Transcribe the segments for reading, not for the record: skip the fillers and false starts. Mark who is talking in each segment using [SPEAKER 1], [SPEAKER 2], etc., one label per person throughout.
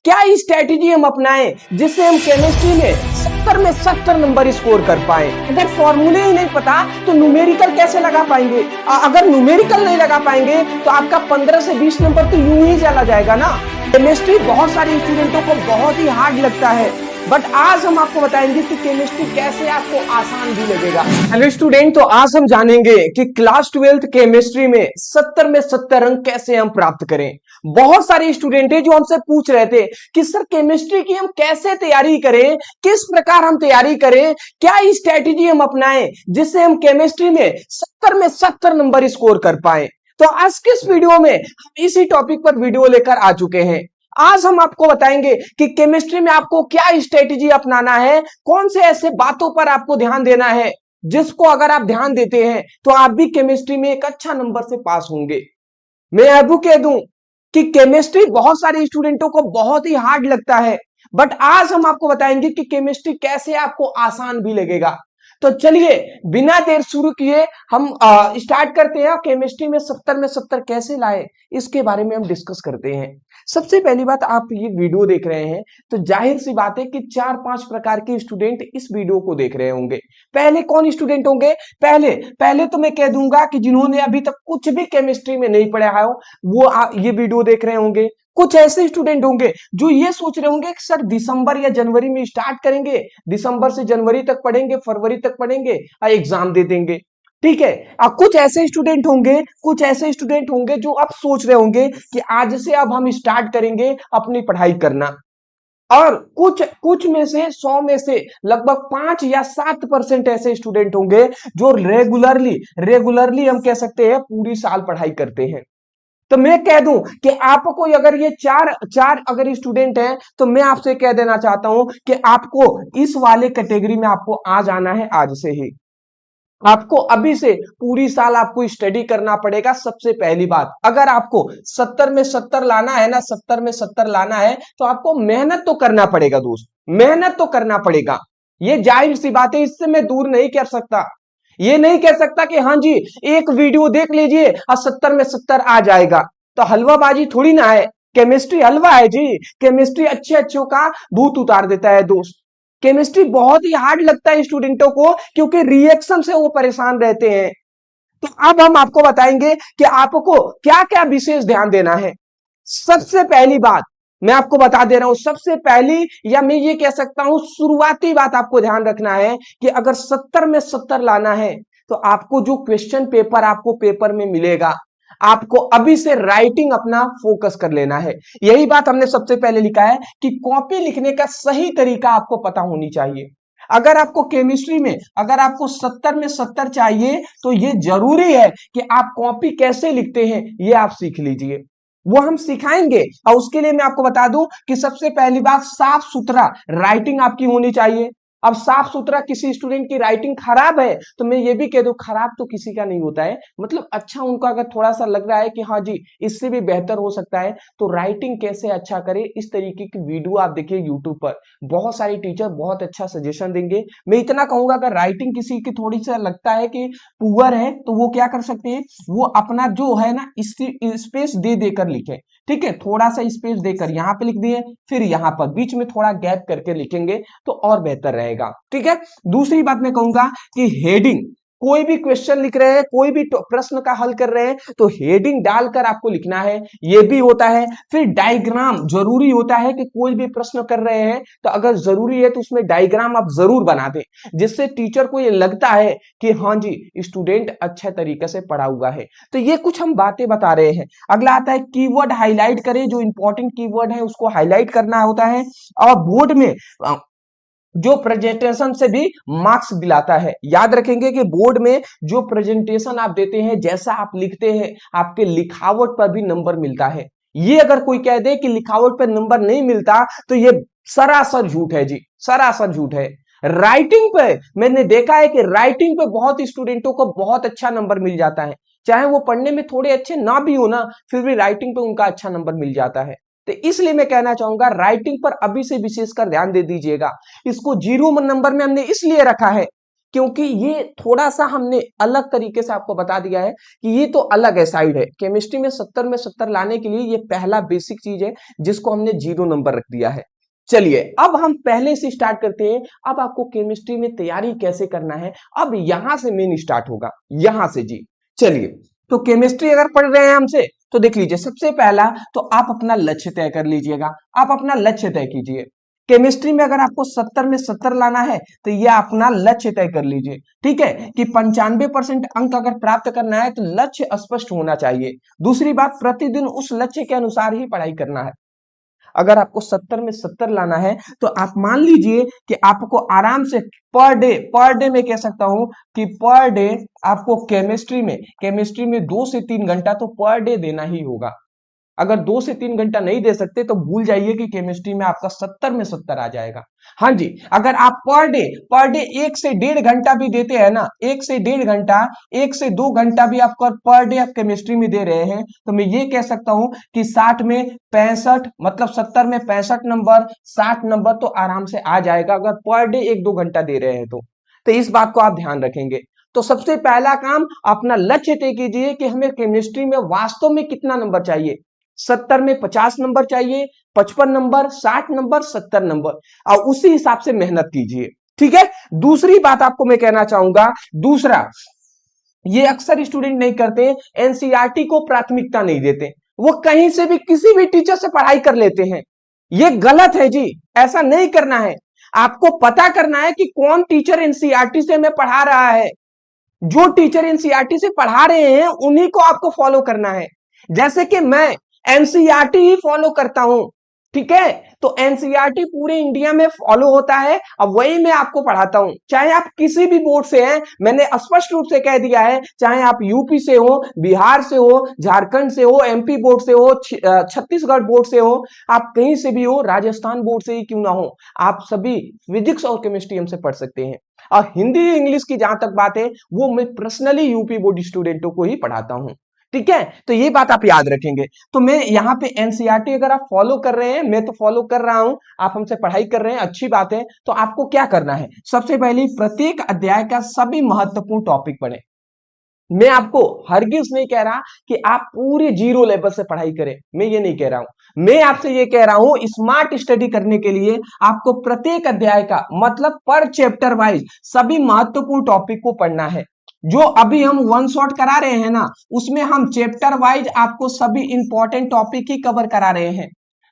[SPEAKER 1] क्या स्ट्रेटेजी हम अपनाएं जिससे हम केमिस्ट्री में 70 में 70 नंबर स्कोर कर पाए। अगर फॉर्मूले ही नहीं पता तो न्यूमेरिकल कैसे लगा पाएंगे। अगर न्यूमेरिकल नहीं लगा पाएंगे तो आपका 15 से 20 नंबर तो यूं ही चला जाएगा ना। केमिस्ट्री बहुत सारे स्टूडेंटों को बहुत ही हार्ड लगता है, बट आज हम आपको बताएंगे कि केमिस्ट्री कैसे आपको आसान भी लगेगा। हेलो स्टूडेंट, तो आज हम जानेंगे कि क्लास 12th केमिस्ट्री में 70 में 70 अंक कैसे हम प्राप्त करें। बहुत सारे स्टूडेंट है जो हमसे पूछ रहे थे कि सर केमिस्ट्री की हम कैसे तैयारी करें, किस प्रकार हम तैयारी करें, क्या स्ट्रेटेजी हम अपनाएं जिससे हम केमिस्ट्री में 70 में 70 नंबर स्कोर कर पाए। तो आज के इस वीडियो में हम इसी टॉपिक पर वीडियो लेकर आ चुके हैं। आज हम आपको बताएंगे कि केमिस्ट्री में आपको क्या स्ट्रेटेजी अपनाना है, कौन से ऐसे बातों पर आपको ध्यान देना है जिसको अगर आप ध्यान देते हैं तो आप भी केमिस्ट्री में एक अच्छा नंबर से पास होंगे। मैं अभी कह दूं कि केमिस्ट्री बहुत सारे स्टूडेंटों को बहुत ही हार्ड लगता है, बट आज हम आपको बताएंगे कि केमिस्ट्री कैसे आपको आसान भी लगेगा। तो चलिए बिना देर शुरू किए हम स्टार्ट करते हैं। केमिस्ट्री में 70 में 70 कैसे लाए इसके बारे में हम डिस्कस करते हैं। सबसे पहली बात, आप ये वीडियो देख रहे हैं तो जाहिर सी बात है कि 4-5 प्रकार के स्टूडेंट इस वीडियो को देख रहे होंगे। पहले कौन स्टूडेंट होंगे? पहले तो मैं कह दूंगा कि जिन्होंने अभी तक कुछ भी केमिस्ट्री में नहीं पढ़ा है वो ये वीडियो देख रहे होंगे। कुछ ऐसे स्टूडेंट होंगे जो ये सोच रहे होंगे कि सर दिसंबर या जनवरी में स्टार्ट करेंगे, दिसंबर से जनवरी तक पढ़ेंगे, फरवरी तक पढ़ेंगे और एग्जाम दे देंगे। ठीक है। अब कुछ ऐसे स्टूडेंट होंगे जो अब सोच रहे होंगे कि आज से अब हम स्टार्ट करेंगे अपनी पढ़ाई करना। और कुछ में से 100 में से लगभग 5 या 7% ऐसे स्टूडेंट होंगे जो रेगुलरली हम कह सकते हैं पूरी साल पढ़ाई करते हैं। तो मैं कह दूं कि आपको अगर ये चार अगर स्टूडेंट हैं तो मैं आपसे कह देना चाहता हूं कि आपको इस वाले कैटेगरी में आपको आ जाना है। आज से ही आपको अभी से पूरी साल आपको स्टडी करना पड़ेगा। सबसे पहली बात, अगर आपको 70 में 70 लाना है ना, 70 में 70 लाना है तो आपको मेहनत तो करना पड़ेगा दोस्त, मेहनत तो करना पड़ेगा। ये जाहिर सी बात है, इससे मैं दूर नहीं कर सकता। ये नहीं कह सकता कि हाँ जी एक वीडियो देख लीजिए और 70 में 70 आ जाएगा। तो हलवाबाजी थोड़ी ना है, केमिस्ट्री हलवा है जी। केमिस्ट्री अच्छों का भूत उतार देता है दोस्त। केमिस्ट्री बहुत ही हार्ड लगता है स्टूडेंटों को क्योंकि रिएक्शन से वो परेशान रहते हैं। तो अब हम आपको बताएंगे कि आपको क्या क्या विशेष ध्यान देना है। सबसे पहली बात मैं आपको बता दे रहा हूं, सबसे पहली या मैं ये कह सकता हूं शुरुआती बात आपको ध्यान रखना है कि अगर 70 में 70 लाना है तो आपको जो क्वेश्चन पेपर आपको पेपर में मिलेगा, आपको अभी से राइटिंग अपना फोकस कर लेना है। यही बात हमने सबसे पहले लिखा है कि कॉपी लिखने का सही तरीका आपको पता होनी चाहिए। अगर आपको केमिस्ट्री में अगर आपको 70 में 70 चाहिए तो ये जरूरी है कि आप कॉपी कैसे लिखते हैं ये आप सीख लीजिए, वो हम सिखाएंगे। और उसके लिए मैं आपको बता दूं कि सबसे पहली बात, साफ सुथरा राइटिंग आपकी होनी चाहिए। अब साफ सुथरा, किसी स्टूडेंट की राइटिंग खराब है तो मैं ये भी कह दूं, खराब तो किसी का नहीं होता है, मतलब अच्छा उनका अगर थोड़ा सा लग रहा है कि हाँ जी इससे भी बेहतर हो सकता है, तो राइटिंग कैसे अच्छा करे इस तरीके की वीडियो आप देखिए यूट्यूब पर। बहुत सारे टीचर बहुत अच्छा सजेशन देंगे। मैं इतना कहूंगा अगर राइटिंग किसी की थोड़ी सा लगता है कि पुअर है तो वो क्या कर सकते हैं, वो अपना जो है ना स्पेस दे देकर लिखे। ठीक है, थोड़ा सा स्पेस देकर यहाँ पे लिख दिए, फिर यहाँ पर बीच में थोड़ा गैप करके लिखेंगे तो और बेहतर रहेगा। ठीक है। दूसरी बात मैं कहूंगा कि हेडिंग, कोई भी क्वेश्चन लिख रहे हैं, कोई भी प्रश्न का हल कर रहे हैं तो हेडिंग डालकर आपको लिखना है, ये भी होता है। फिर डायग्राम जरूरी होता है कि कोई भी प्रश्न कर रहे हैं तो अगर जरूरी है तो उसमें डायग्राम आप जरूर बना दें, जिससे टीचर को ये लगता है कि हाँ जी स्टूडेंट अच्छे तरीके से पढ़ा हुआ है। तो ये कुछ हम बातें बता रहे हैं। अगला आता है कीवर्ड हाईलाइट करें, जो इंपॉर्टेंट कीवर्ड है उसको हाईलाइट करना होता है। और बोर्ड में जो प्रेजेंटेशन से भी मार्क्स दिलाता है। याद रखेंगे कि बोर्ड में जो प्रेजेंटेशन आप देते हैं, जैसा आप लिखते हैं, आपके लिखावट पर भी नंबर मिलता है। ये अगर कोई कह दे कि लिखावट पर नंबर नहीं मिलता तो ये सरासर झूठ है जी, सरासर झूठ है। राइटिंग पे मैंने देखा है कि राइटिंग पे बहुत स्टूडेंटों को बहुत अच्छा नंबर मिल जाता है, चाहे वो पढ़ने में थोड़े अच्छे ना भी हो ना, फिर भी राइटिंग पे उनका अच्छा नंबर मिल जाता है। तो इसलिए मैं कहना चाहूंगा राइटिंग पर अभी से विशेषकर ध्यान दे दीजिएगा। इसको 0 नंबर में हमने इसलिए रखा है क्योंकि ये थोड़ा सा हमने अलग तरीके से आपको बता दिया है कि ये तो अलग है, साइड है। केमिस्ट्री में 70 में 70 लाने के लिए ये पहला बेसिक चीज है जिसको हमने 0 नंबर रख दिया है। चलिए अब हम पहले से स्टार्ट करते हैं। अब आपको केमिस्ट्री में तैयारी कैसे करना है, अब यहां से मेन स्टार्ट होगा, यहां से जी। चलिए तो केमिस्ट्री अगर पढ़ रहे हैं हमसे तो देख लीजिए, सबसे पहला तो आप अपना लक्ष्य तय कर लीजिएगा। आप अपना लक्ष्य तय कीजिए। केमिस्ट्री में अगर आपको 70 में 70 लाना है तो ये अपना लक्ष्य तय कर लीजिए, ठीक है, कि 95% अंक अगर प्राप्त करना है तो लक्ष्य स्पष्ट होना चाहिए। दूसरी बात, प्रतिदिन उस लक्ष्य के अनुसार ही पढ़ाई करना है। अगर आपको 70 में 70 लाना है तो आप मान लीजिए कि आपको आराम से पर डे में कह सकता हूं कि पर डे आपको केमिस्ट्री में 2 से 3 घंटा तो पर डे देना ही होगा। अगर 2 से 3 घंटा नहीं दे सकते तो भूल जाइए कि केमिस्ट्री में आपका 70 में 70 आ जाएगा। हाँ जी, अगर आप पर डे 1 से 1.5 घंटा भी देते हैं ना, 1 से 1.5 घंटा, 1 से 2 घंटा भी आपको पर डे आप केमिस्ट्री में दे रहे हैं तो मैं ये कह सकता हूं कि 60 में 65 मतलब 70 में 65 नंबर, 60 नंबर तो आराम से आ जाएगा अगर पर डे 1-2 घंटा दे रहे हैं तो इस बात को आप ध्यान रखेंगे। तो सबसे पहला काम, अपना लक्ष्य तय कीजिए कि हमें केमिस्ट्री में वास्तव में कितना नंबर चाहिए। 70 में 50 नंबर चाहिए, 55 नंबर, 60 नंबर, 70 नंबर, और उसी हिसाब से मेहनत कीजिए, ठीक है। दूसरी बात आपको मैं कहना चाहूंगा, दूसरा, ये अक्सर स्टूडेंट नहीं करते, एनसीईआरटी को प्राथमिकता नहीं देते, वो कहीं से भी किसी भी टीचर से पढ़ाई कर लेते हैं। ये गलत है जी, ऐसा नहीं करना है। आपको पता करना है कि कौन टीचर एनसीईआरटी से हमें पढ़ा रहा है। जो टीचर एनसीईआरटी से पढ़ा रहे हैं उन्हीं को आपको फॉलो करना है। जैसे कि मैं एनसीईआरटी ही फॉलो करता हूं, ठीक है, तो एनसीईआरटी पूरे इंडिया में फॉलो होता है, अब वही मैं आपको पढ़ाता हूं। चाहे आप किसी भी बोर्ड से हैं, मैंने स्पष्ट रूप से कह दिया है, चाहे आप यूपी से हो, बिहार से हो, झारखंड से हो, एमपी बोर्ड से हो, छत्तीसगढ़ बोर्ड से हो, आप कहीं से भी हो, राजस्थान बोर्ड से ही क्यों ना हो, आप सभी फिजिक्स और केमिस्ट्री हमसे पढ़ सकते हैं। और हिंदी इंग्लिश की जहां तक बात है वो मैं पर्सनली यूपी बोर्ड स्टूडेंटों को ही पढ़ाता हूं, ठीक है, तो ये बात आप याद रखेंगे। तो मैं यहाँ पे एनसीईआरटी अगर आप फॉलो कर रहे हैं, मैं तो फॉलो कर रहा हूं, आप हमसे पढ़ाई कर रहे हैं, अच्छी बात है। तो आपको क्या करना है, सबसे पहले प्रत्येक अध्याय का सभी महत्वपूर्ण टॉपिक पढ़ें। मैं आपको हरगिज नहीं कह रहा कि आप पूरे 0 लेवल से पढ़ाई करें, मैं ये नहीं कह रहा हूं। मैं आपसे ये कह रहा हूं, स्मार्ट स्टडी करने के लिए आपको प्रत्येक अध्याय का मतलब पर चैप्टर वाइज सभी महत्वपूर्ण टॉपिक को पढ़ना है। जो अभी हम वन शॉट करा रहे हैं ना, उसमें हम चैप्टर वाइज आपको सभी इंपॉर्टेंट टॉपिक ही कवर करा रहे हैं।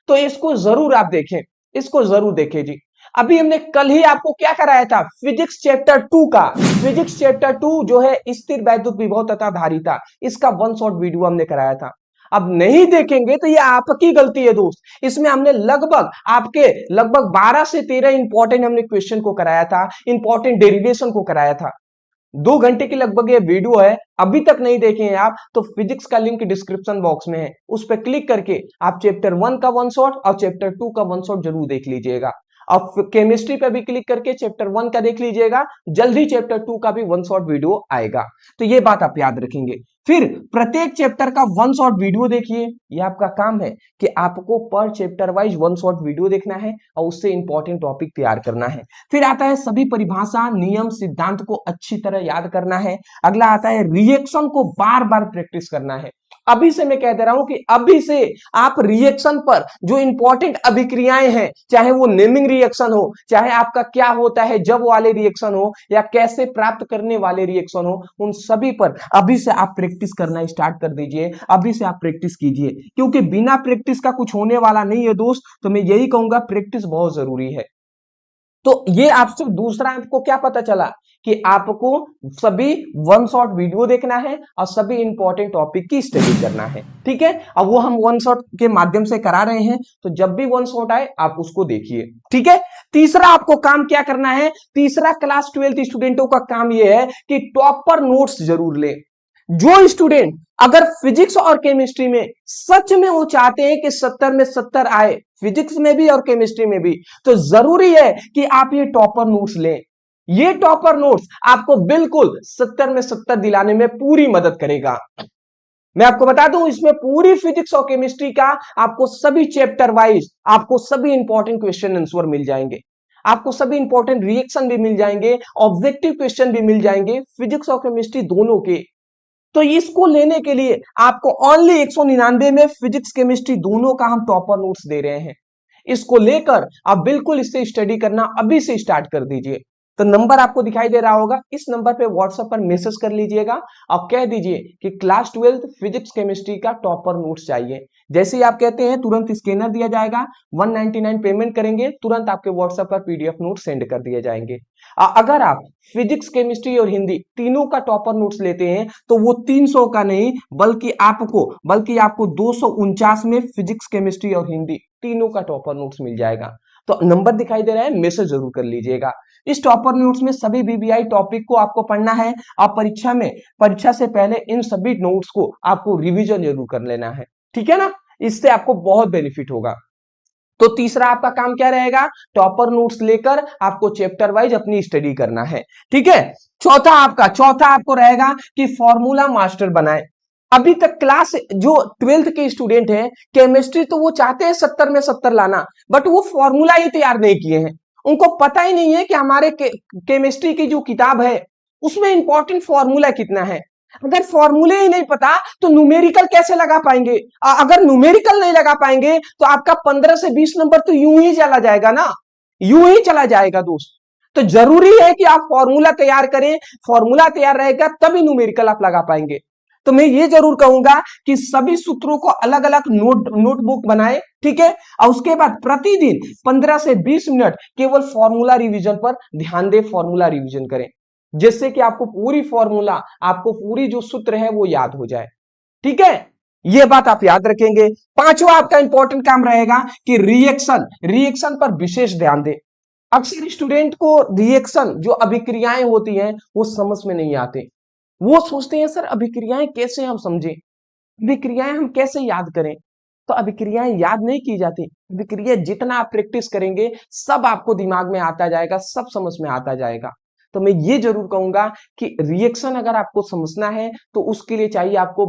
[SPEAKER 1] तो इसको जरूर आप देखें, इसको जरूर देखें जी। अभी हमने कल ही आपको क्या कराया था, फिजिक्स चैप्टर 2 का, फिजिक्स चैप्टर 2 जो है स्थिर वैद्युत विभव तथा धारिता, इसका वन शॉट वीडियो हमने कराया था। अब नहीं देखेंगे तो ये आपकी गलती है दोस्त। इसमें हमने लगभग 12 से 13 इंपॉर्टेंट हमने क्वेश्चन को कराया था, इंपॉर्टेंट डेरिवेशन को कराया था। 2 घंटे की लगभग ये वीडियो है, अभी तक नहीं देखे हैं आप तो फिजिक्स का लिंक डिस्क्रिप्शन बॉक्स में है, उस पर क्लिक करके आप चैप्टर 1 का वन शॉट और चैप्टर 2 का वन शॉट जरूर देख लीजिएगा। अब केमिस्ट्री पे भी क्लिक करके चैप्टर 1 का देख लीजिएगा, जल्दी चैप्टर 2 का भी वन शॉट वीडियो आएगा। तो ये बात आप याद रखेंगे। फिर प्रत्येक चैप्टर का वन शॉट वीडियो देखिए, ये आपका काम है कि आपको पर chapter wise one shot video देखना है और उससे इंपॉर्टेंट टॉपिक तैयार करना है। फिर आता है सभी परिभाषा, नियम, सिद्धांत को अच्छी तरह याद करना है। अगला आता है रिएक्शन को बार बार प्रैक्टिस करना है। अभी से मैं कह दे रहा हूं कि अभी से आप रिएक्शन पर जो इंपॉर्टेंट अभिक्रियाएं हैं, चाहे वो नेमिंग रिएक्शन हो, चाहे आपका क्या होता है जब वाले रिएक्शन हो, या कैसे प्राप्त करने वाले रिएक्शन हो, उन सभी पर अभी से आप प्रैक्टिस करना स्टार्ट कर दीजिए। अभी से आप प्रैक्टिस कीजिए, क्योंकि बिना प्रैक्टिस का कुछ होने वाला नहीं है दोस्त। तो मैं यही कहूंगा, प्रैक्टिस बहुत जरूरी है। तो ये आपसे दूसरा आपको क्या पता चला कि आपको सभी वन शॉट वीडियो देखना है और सभी इंपॉर्टेंट टॉपिक की स्टडी करना है, ठीक है। अब वो हम वन शॉट के माध्यम से करा रहे हैं, तो जब भी वन शॉट आए आप उसको देखिए, ठीक है। तीसरा आपको काम क्या करना है, तीसरा क्लास 12th स्टूडेंटों का काम यह है कि टॉपर नोट्स जरूर ले। जो स्टूडेंट अगर फिजिक्स और केमिस्ट्री में सच में वो चाहते हैं कि 70 में 70 आए, फिजिक्स में भी और केमिस्ट्री में भी, तो जरूरी है कि आप ये टॉपर नोट्स लें। ये टॉपर नोट्स आपको बिल्कुल 70 में 70 दिलाने में पूरी मदद करेगा। मैं आपको बता दूं, इसमें पूरी फिजिक्स और केमिस्ट्री का आपको सभी चैप्टर वाइज आपको सभी इंपॉर्टेंट क्वेश्चन आंसर मिल जाएंगे। आपको सभी इंपॉर्टेंट रिएक्शन भी मिल जाएंगे, ऑब्जेक्टिव क्वेश्चन भी मिल जाएंगे फिजिक्स और केमिस्ट्री दोनों के। तो इसको लेने के लिए आपको ओनली 199 में फिजिक्स केमिस्ट्री दोनों का हम टॉपर नोट्स दे रहे हैं। इसको लेकर आप बिल्कुल इससे स्टडी करना अभी से स्टार्ट कर दीजिए। तो नंबर आपको दिखाई दे रहा होगा, इस नंबर पे व्हाट्सएप पर मैसेज कर लीजिएगा और कह दीजिए कि क्लास 12 फिजिक्स केमिस्ट्री का टॉपर नोट्स चाहिए। जैसे ही आप कहते हैं तुरंत स्कैनर दिया जाएगा, 199 पेमेंट करेंगे, तुरंत आपके व्हाट्सएप पर पीडीएफ नोट सेंड कर दिए जाएंगे। अगर आप फिजिक्स केमिस्ट्री और हिंदी तीनों का टॉपर नोट्स लेते हैं तो वो 300 का नहीं बल्कि आपको 249 में फिजिक्स केमिस्ट्री और हिंदी तीनों का टॉपर नोट्स मिल जाएगा। तो नंबर दिखाई दे रहा है, मैसेज जरूर कर लीजिएगा। इस टॉपर नोट्स में सभी बीबीआई टॉपिक को आपको पढ़ना है और परीक्षा से पहले इन सभी नोट्स को आपको रिवीजन जरूर कर लेना है, ठीक है ना। इससे आपको बहुत बेनिफिट होगा। तो तीसरा आपका काम क्या रहेगा, टॉपर नोट्स लेकर आपको चैप्टर वाइज अपनी स्टडी करना है, ठीक है। चौथा आपको रहेगा कि फॉर्मूला मास्टर बनाए। अभी तक क्लास जो 12th के स्टूडेंट हैं केमिस्ट्री तो वो चाहते हैं 70 में 70 लाना, बट वो फॉर्मूला ही तैयार नहीं किए हैं। उनको पता ही नहीं है कि हमारे केमिस्ट्री की जो किताब है उसमें इंपॉर्टेंट फॉर्मूला कितना है। अगर फॉर्मूले ही नहीं पता तो न्यूमेरिकल कैसे लगा पाएंगे। अगर न्यूमेरिकल नहीं लगा पाएंगे तो आपका 15 से 20 नंबर तो यूं ही चला जाएगा ना, यूं ही चला जाएगा दोस्त। तो जरूरी है कि आप फॉर्मूला तैयार करें, फॉर्मूला तैयार रहेगा तभी न्यूमेरिकल आप लगा पाएंगे। तो मैं ये जरूर कहूंगा कि सभी सूत्रों को अलग अलग नोटबुक बनाए, ठीक है। और उसके बाद प्रतिदिन 15 से 20 मिनट केवल फॉर्मूला रिवीजन पर ध्यान दे, फॉर्मूला रिवीजन करें, जिससे कि आपको पूरी जो सूत्र है वो याद हो जाए, ठीक है। ये बात आप याद रखेंगे। पांचवा आपका इंपॉर्टेंट काम रहेगा कि रिएक्शन पर विशेष ध्यान दे। अक्सर स्टूडेंट को रिएक्शन जो अभिक्रियाएं होती हैं वो समझ में नहीं आते। वो सोचते हैं सर अभिक्रियाएं कैसे हम समझें, अभिक्रियाएं हम कैसे याद करें। तो अभिक्रियाएं याद नहीं की जाती, अभिक्रिया जितना आप प्रैक्टिस करेंगे सब आपको दिमाग में आता जाएगा, सब समझ में आता जाएगा। तो मैं ये जरूर कहूंगा कि रिएक्शन अगर आपको समझना है तो उसके लिए चाहिए आपको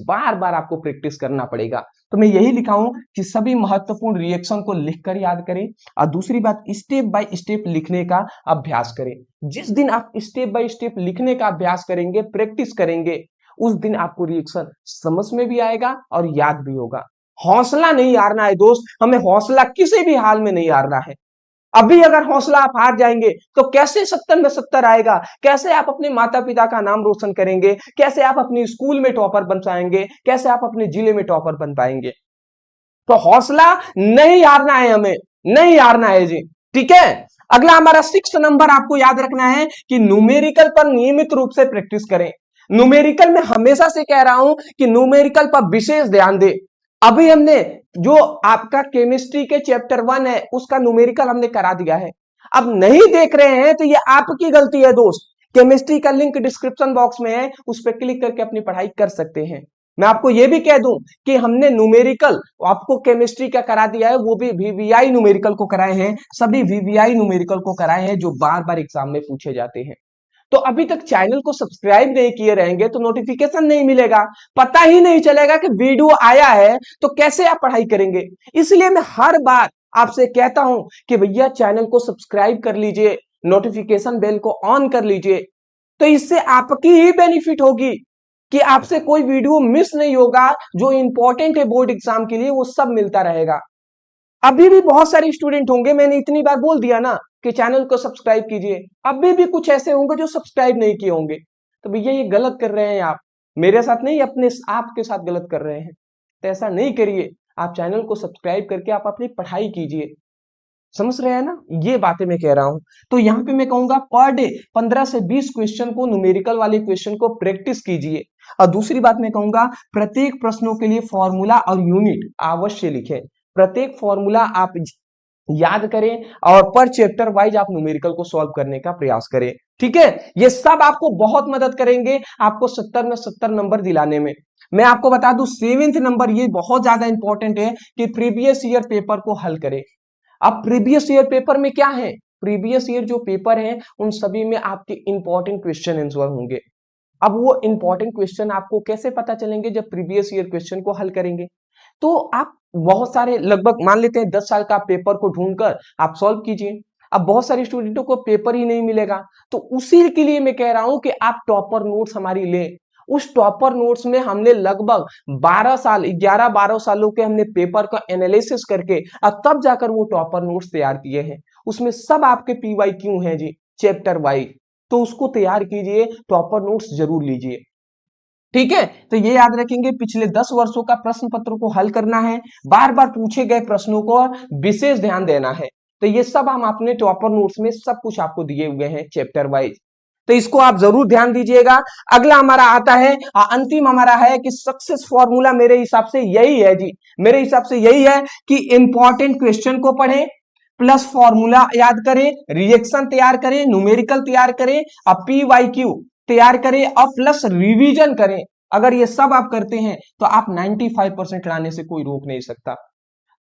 [SPEAKER 1] बार बार आपको प्रैक्टिस करना पड़ेगा। तो मैं यही लिखा हूं कि सभी महत्वपूर्ण रिएक्शन को लिखकर याद करें। और दूसरी बात, स्टेप बाय स्टेप लिखने का अभ्यास करें। जिस दिन आप स्टेप बाय स्टेप लिखने का अभ्यास करेंगे, प्रैक्टिस करेंगे, उस दिन आपको रिएक्शन समझ में भी आएगा और याद भी होगा। हौसला नहीं हारना है दोस्त, हमें हौसला किसी भी हाल में नहीं हारना है। अभी अगर हौसला आप हार जाएंगे तो कैसे 70 में 70 आएगा, कैसे आप अपने माता पिता का नाम रोशन करेंगे, कैसे आप अपनी स्कूल में टॉपर बन पाएंगे, कैसे आप अपने जिले में टॉपर बन पाएंगे। तो हौसला नहीं हारना है, हमें नहीं हारना है जी, ठीक है। अगला हमारा 6 नंबर आपको याद रखना है कि न्यूमेरिकल पर नियमित रूप से प्रैक्टिस करें। न्यूमेरिकल में हमेशा से कह रहा हूं कि न्यूमेरिकल पर विशेष ध्यान दे। अभी हमने जो आपका केमिस्ट्री के चैप्टर 1 है उसका न्यूमेरिकल हमने करा दिया है, अब नहीं देख रहे हैं तो ये आपकी गलती है दोस्त। केमिस्ट्री का लिंक डिस्क्रिप्शन बॉक्स में है, उस पर क्लिक करके अपनी पढ़ाई कर सकते हैं। मैं आपको यह भी कह दूं कि हमने न्यूमेरिकल आपको केमिस्ट्री का करा दिया है, वो भी वीवीआई न्यूमेरिकल को कराए हैं, सभी वीवीआई न्यूमेरिकल को कराए हैं जो बार बार एग्जाम में पूछे जाते हैं। तो अभी तक चैनल को सब्सक्राइब नहीं किए रहेंगे तो नोटिफिकेशन नहीं मिलेगा, पता ही नहीं चलेगा कि वीडियो आया है, तो कैसे आप पढ़ाई करेंगे। इसलिए मैं हर बार आपसे कहता हूं कि भैया चैनल को सब्सक्राइब कर लीजिए, नोटिफिकेशन बेल को ऑन कर लीजिए। तो इससे आपकी ही बेनिफिट होगी कि आपसे कोई वीडियो मिस नहीं होगा, जो इंपॉर्टेंट है बोर्ड एग्जाम के लिए वो सब मिलता रहेगा। अभी भी बहुत सारे स्टूडेंट होंगे, मैंने इतनी बार बोल दिया ना कि चैनल को सब्सक्राइब कीजिए, अभी भी कुछ ऐसे होंगे जो सब्सक्राइब नहीं किए होंगे। तो भैया ये गलत कर रहे हैं आप, मेरे साथ नहीं अपने आपके साथ गलत कर रहे हैं। तो ऐसा नहीं करिए, आप चैनल को सब्सक्राइब करके आप अपनी पढ़ाई कीजिए। समझ रहे हैं ना, ये बातें मैं कह रहा हूं। तो यहाँ पे मैं कहूंगा पर डे 15 से 20 क्वेश्चन को, न्यूमेरिकल वाले क्वेश्चन को प्रैक्टिस कीजिए। और दूसरी बात मैं कहूंगा प्रत्येक प्रश्नों के लिए फॉर्मूला और यूनिट अवश्य लिखें। प्रत्येक फॉर्मूला आप याद करें और पर चैप्टर वाइज आप न्यूमेरिकल को सॉल्व करने का प्रयास करें, ठीक है। ये सब आपको बहुत मदद करेंगे आपको 70 में 70 नंबर दिलाने में। मैं आपको बता दूं 7th नंबर ये बहुत ज्यादा इंपॉर्टेंट है कि प्रीवियस ईयर पेपर को हल करें। अब प्रीवियस ईयर पेपर में क्या है, प्रीवियस ईयर जो पेपर है उन सभी में आपके इंपॉर्टेंट क्वेश्चन आंसर होंगे। अब वो इंपॉर्टेंट क्वेश्चन आपको कैसे पता चलेंगे, जब प्रीवियस ईयर क्वेश्चन को हल करेंगे। तो आप बहुत सारे लगभग मान लेते हैं 10 साल का पेपर को ढूंढकर आप सॉल्व कीजिए। अब बहुत सारे स्टूडेंटों को पेपर ही नहीं मिलेगा, तो उसी के लिए मैं कह रहा हूं कि आप टॉपर नोट्स हमारी लें। उस टॉपर नोट्स में हमने लगभग 12 साल 11-12 सालों के हमने पेपर का एनालिसिस करके अब तब जाकर वो टॉपर नोट्स तैयार किए हैं। उसमें सब आपके PYQ हैं जी, चैप्टर वाइज। तो उसको तैयार कीजिए, टॉपर नोट्स जरूर लीजिए। ठीक है, तो ये याद रखेंगे, पिछले 10 वर्षों का प्रश्न पत्र को हल करना है, बार बार पूछे गए प्रश्नों को विशेष ध्यान देना है। तो ये सब हम अपने टॉपर नोट्स में सब कुछ आपको दिए हुए हैं चैप्टर वाइज, तो इसको आप जरूर ध्यान दीजिएगा। अगला हमारा आता है, अंतिम हमारा है कि सक्सेस फॉर्मूला मेरे हिसाब से यही है जी, मेरे हिसाब से यही है कि इंपॉर्टेंट क्वेश्चन को पढ़ें, प्लस फॉर्मूला याद करें, रिएक्शन तैयार करें, न्यूमेरिकल तैयार करें, और PYQ तैयार करें, और प्लस रिवीजन करें। अगर ये सब आप करते हैं तो आप 95% लाने से कोई रोक नहीं सकता।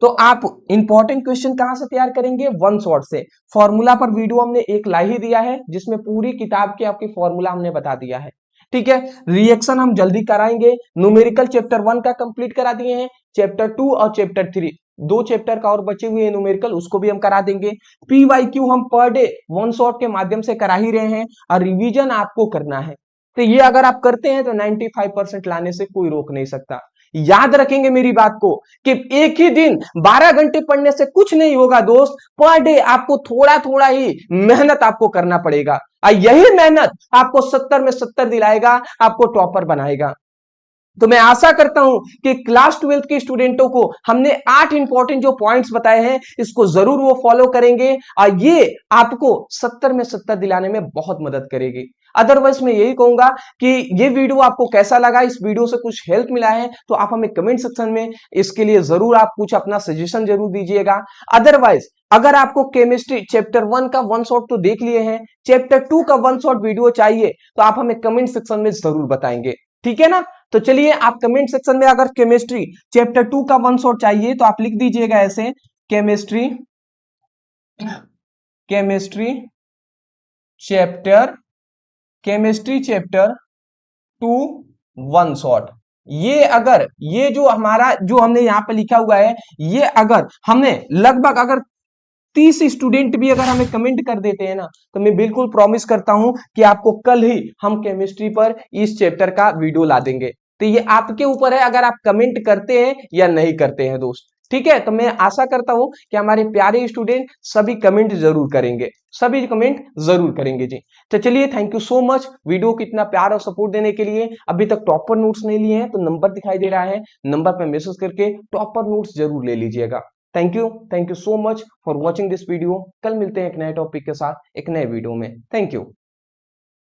[SPEAKER 1] तो आप इंपॉर्टेंट क्वेश्चन कहां से तैयार करेंगे? वन शॉट से। फॉर्मूला पर वीडियो हमने एक ला ही दिया है, जिसमें पूरी किताब के आपकी फॉर्मूला हमने बता दिया है। ठीक है, रिएक्शन हम जल्दी कराएंगे। न्यूमेरिकल चैप्टर 1 का कंप्लीट करा दिए हैं, चैप्टर 2 और चैप्टर 3 दो चैप्टर का और बचे हुए न्यूमेरिकल, उसको भी हम करा देंगे। PYQ हम पर डे वन शॉट के माध्यम से करा ही रहे हैं, और रिवीजन आपको करना है। तो ये अगर आप करते हैं तो 95% लाने से कोई रोक नहीं सकता। याद रखेंगे मेरी बात को कि एक ही दिन 12 घंटे पढ़ने से कुछ नहीं होगा दोस्त, पर डे आपको थोड़ा थोड़ा ही मेहनत आपको करना पड़ेगा, और यही मेहनत आपको 70 में 70 दिलाएगा, आपको टॉपर बनाएगा। तो मैं आशा करता हूं कि क्लास 12 के स्टूडेंटों को हमने 8 इंपॉर्टेंट जो पॉइंट्स बताए हैं, इसको जरूर वो फॉलो करेंगे, और ये आपको 70 में 70 दिलाने में बहुत मदद करेगी। अदरवाइज मैं यही कहूंगा कि ये वीडियो आपको कैसा लगा, इस वीडियो से कुछ हेल्प मिला है तो आप हमें कमेंट सेक्शन में इसके लिए जरूर आप कुछ अपना सजेशन जरूर दीजिएगा। अदरवाइज अगर आपको केमिस्ट्री चैप्टर 1 का वन शॉट तो देख लिए हैं, चैप्टर 2 का वन शॉट वीडियो चाहिए तो आप हमें कमेंट सेक्शन में जरूर बताएंगे। ठीक है ना, तो चलिए आप कमेंट सेक्शन में अगर केमिस्ट्री चैप्टर 2 का वन शॉट चाहिए तो आप लिख दीजिएगा ऐसे, chemistry chemistry chapter chemistry chapter 2 one shot. ये अगर ये जो हमारा जो हमने यहां पे लिखा हुआ है, ये अगर हमने लगभग अगर 30 स्टूडेंट भी अगर हमें कमेंट कर देते हैं ना, तो मैं बिल्कुल प्रॉमिस करता हूं कि आपको कल ही हम केमिस्ट्री पर इस चैप्टर का वीडियो ला देंगे। तो ये आपके ऊपर है, अगर आप कमेंट करते हैं या नहीं करते हैं दोस्त। ठीक है, तो मैं आशा करता हूं कि हमारे प्यारे स्टूडेंट सभी कमेंट जरूर करेंगे, सभी कमेंट जरूर करेंगे जी। तो चलिए, thank you so much video को इतना प्यार और सपोर्ट देने के लिए। अभी तक टॉपर नोट्स नहीं लिए हैं तो नंबर दिखाई दे रहा है, नंबर पर मैसेज करके टॉपर नोट्स जरूर ले लीजिएगा। Thank you so much for watching this video. कल मिलते हैं एक नए टॉपिक के साथ एक नए वीडियो में। Thank you.